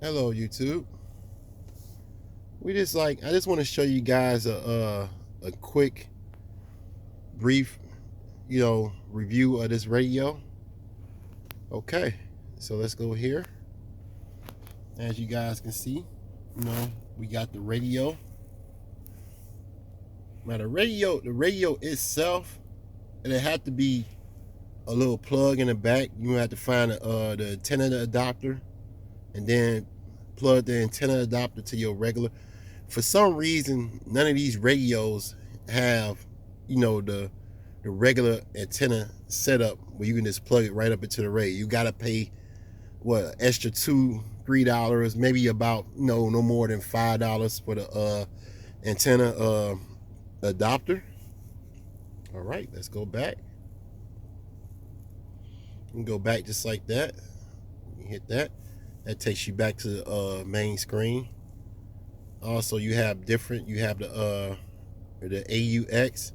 Hello YouTube. I just want to show you guys a quick brief review of this radio. Okay, so let's go here. As you guys can see, we got the radio. Now the radio itself, it had to be a little plug in the back. You have to find the antenna adapter and then plug the antenna adapter to your regular. For some reason, none of these radios have, the regular antenna setup where you can just plug it right up into the radio. You gotta pay what, extra $2-3, maybe about no more than $5 for the antenna adapter. All right, let's go back. You can go back just like that. You hit that. That takes you back to the main screen. Also, you have the AUX,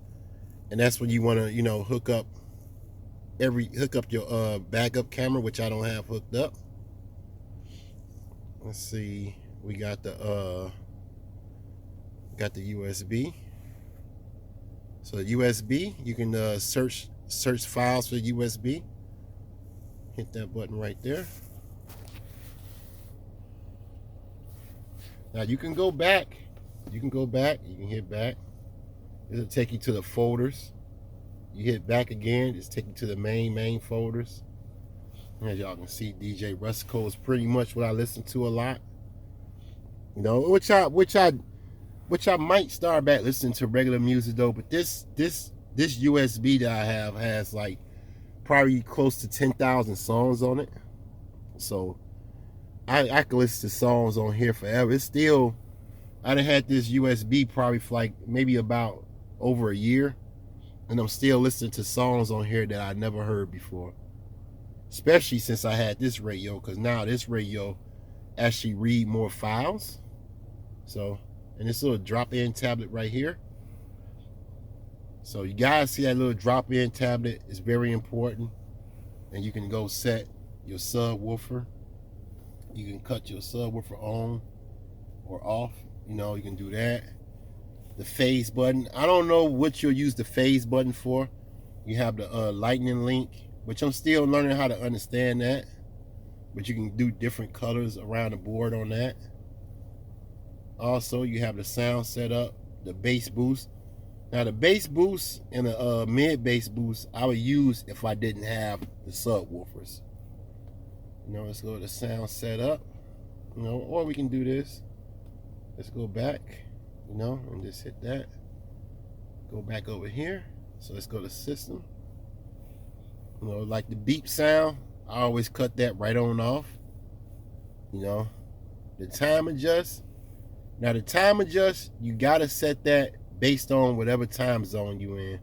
and that's when you want to hook up your backup camera, which I don't have hooked up. Let's see, we got the USB. So the USB, you can search files for USB. Hit that button right there. Now you can go back. You can hit back. It'll take you to the folders. You hit back again, it's take you to the main folders. As y'all can see, DJ Rustico is pretty much what I listen to a lot. Which I might start back listening to regular music though. But this USB that I have has like probably close to 10,000 songs on it. So I could listen to songs on here forever. It's still, I done had this USB probably for like maybe about over a year, and I'm still listening to songs on here that I never heard before. Especially since I had this radio, because now this radio actually read more files. So, and this little drop-in tablet right here. So you guys see that little drop-in tablet is very important, and you can go set your subwoofer. You can cut your subwoofer on or off. You can do that. The phase button. I don't know what you'll use the phase button for. You have the lightning link, which I'm still learning how to understand that. But you can do different colors around the board on that. Also, you have the sound setup, the bass boost. Now the bass boost and the mid bass boost I would use if I didn't have the subwoofers. Let's go to the sound setup. Or we can do this. Let's go back, and just hit that. Go back over here. So let's go to system. Like the beep sound, I always cut that right on off. The time adjust. Now the time adjust, you gotta set that based on whatever time zone you in.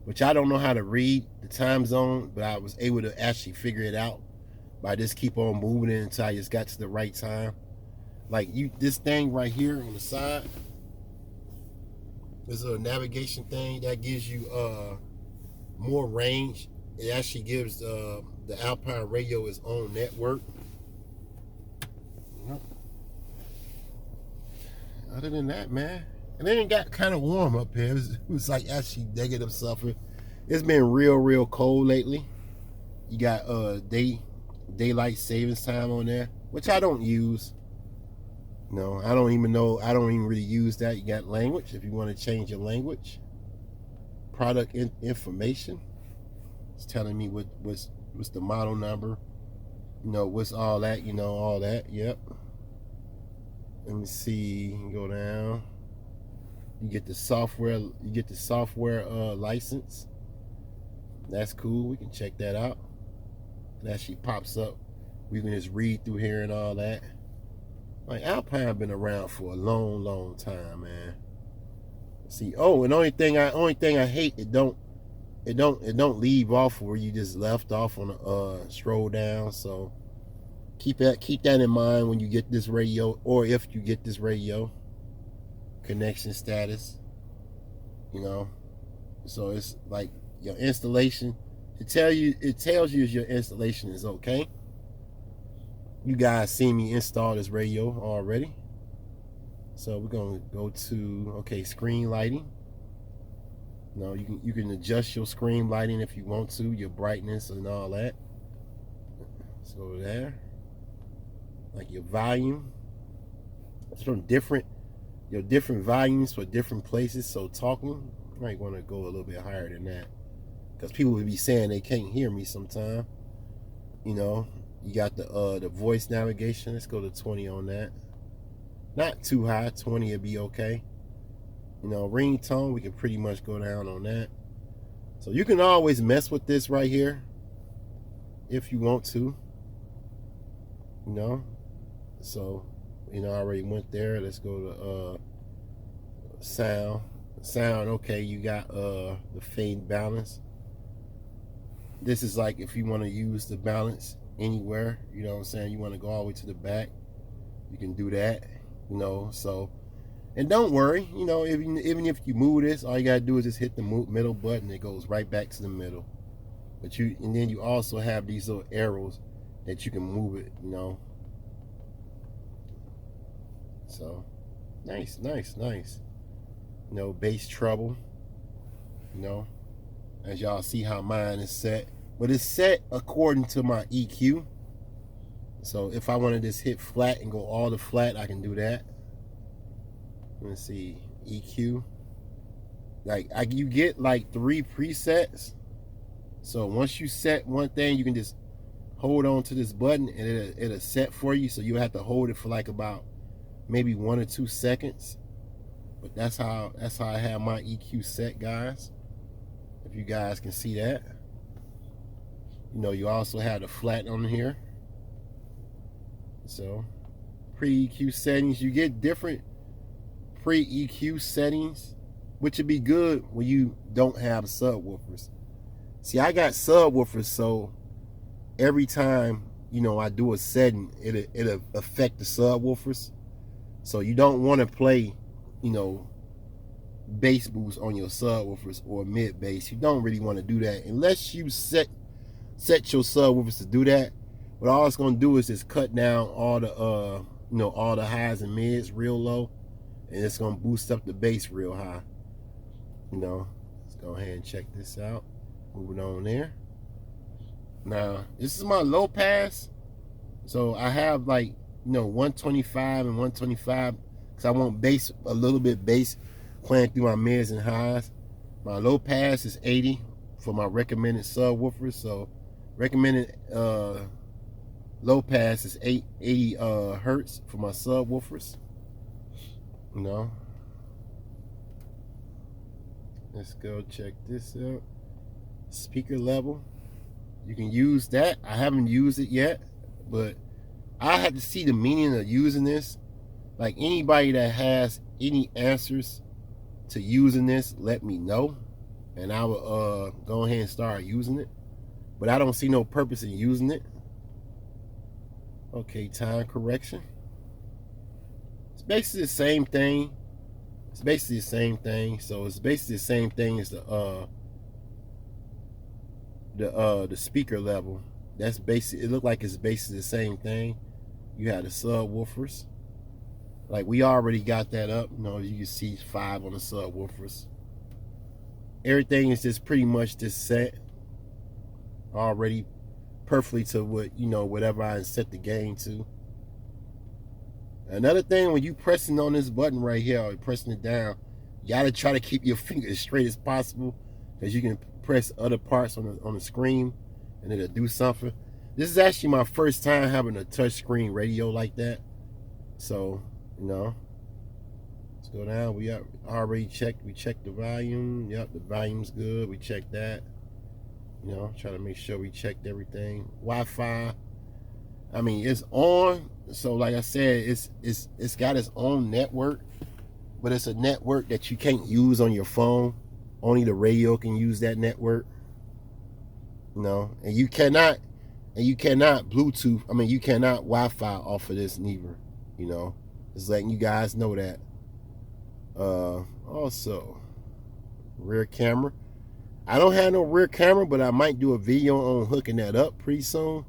Which I don't know how to read the time zone, but I was able to actually figure it out by just keep on moving it until I just got to the right time. Like this thing right here on the side, this little navigation thing that gives you more range. It actually gives the Alpine radio its own network. Other than that, man, and then it got kind of warm up here. It was like actually negative suffer. It's been real cold lately. You got daylight savings time on there, which I don't use. I don't even really use that. You got language if you want to change your language. Product information. It's telling me what's the model number. What's all that. All that. Yep. Let me see. You can go down. You get the software. License. That's cool. We can check that out. It actually pops up. We can just read through here and all that. Like Alpine been around for a long time, man. See, and only thing I hate, it don't leave off where you just left off on a stroll down. So keep that in mind when you get this radio, or if you get this radio. Connection status. So it's like your installation. It tells you if your installation is okay. You guys seen me install this radio already. So we're gonna go to, okay, screen lighting. No, you can adjust your screen lighting if you want to, your brightness and all that. Let's go there. Like your volume. It's from your different volumes for different places. So talking, you might want to go a little bit higher than that, because people would be saying they can't hear me sometime. You know, you got the voice navigation. Let's go to 20 on that. Not too high. 20 would be okay. You know, ringtone, we can pretty much go down on that. So you can always mess with this right here if you want to. You know, so, you know, I already went there. Let's go to sound. Sound, okay, you got the fade balance. This is like if you want to use the balance anywhere, you know what I'm saying, you want to go all the way to the back, you can do that, you know. So, and don't worry, you know, even if you move this, all you gotta do is just hit the middle button. It goes right back to the middle. But and then you also have these little arrows that you can move it, you know. So, nice. You know, bass treble, you know, as y'all see how mine is set. But it's set according to my EQ. So if I want to just hit flat and go all the flat, I can do that. Let's see, EQ. Like you get like 3 presets. So once you set one thing, you can just hold on to this button and it'll set for you. So you have to hold it for like about maybe 1 or 2 seconds. But that's how I have my EQ set, guys. If you guys can see that. You know, you also have the flat on here. So pre-EQ settings, you get different pre-EQ settings, which would be good when you don't have subwoofers. See, I got subwoofers, so every time, you know, I do a setting, it'll affect the subwoofers. So you don't want to play, you know, bass boost on your subwoofers or mid bass. You don't really want to do that unless you set your subwoofers to do that. But all it's going to do is just cut down all the you know, all the highs and mids real low, and it's going to boost up the bass real high. You know, let's go ahead and check this out. Moving on there. Now, this is my low pass. So I have like, you know, 125 and 125 because I want bass, a little bit bass playing through my mids and highs. My low pass is 80 for my recommended subwoofers. So recommended low pass is 80 hertz for my subwoofers. You know, let's go check this out. Speaker level, you can use that. I haven't used it yet, but I have to see the meaning of using this. Like, anybody that has any answers to using this, let me know, and I will go ahead and start using it. But I don't see no purpose in using it. Okay, time correction. It's basically the same thing. So it's basically the same thing as the speaker level. That's basically, it looked like it's basically the same thing. You have the subwoofers. Like, we already got that up. You know, you can see 5 on the subwoofers. Everything is just pretty much just set already perfectly to what, you know, whatever I set the gain to. Another thing, when you pressing on this button right here, or pressing it down, you gotta try to keep your finger as straight as possible, because you can press other parts on the screen and it'll do something. This is actually my first time having a touch screen radio like that. So, you know, let's go down. We already checked. We checked the volume. Yep, the volume's good. We checked that. You know, trying to make sure we checked everything. Wi-Fi, I mean, it's on. So like I said, it's got its own network, but it's a network that you can't use on your phone. Only the radio can use that network. You know, and you cannot Bluetooth. I mean, you cannot Wi-Fi off of this neither. You know, just letting you guys know that. Also, rear camera. I don't have no rear camera, but I might do a video on hooking that up pretty soon.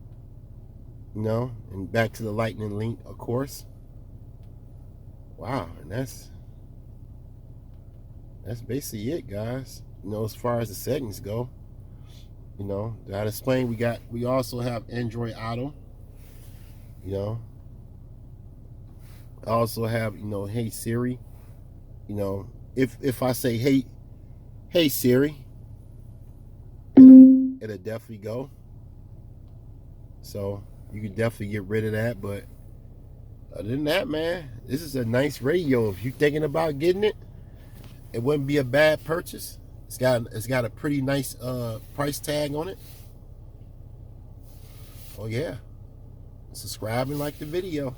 you know, and back to the lightning link, of course. Wow, and that's basically it, guys. You know, as far as the settings go, you know, that explain. We also have Android Auto. You know, I also have, you know, Hey Siri. You know, if I say hey Siri, it'll definitely go. So you can definitely get rid of that. But other than that, man, this is a nice radio. If you're thinking about getting it, it wouldn't be a bad purchase. It's got a pretty nice price tag on it. Oh yeah. Subscribe and like the video.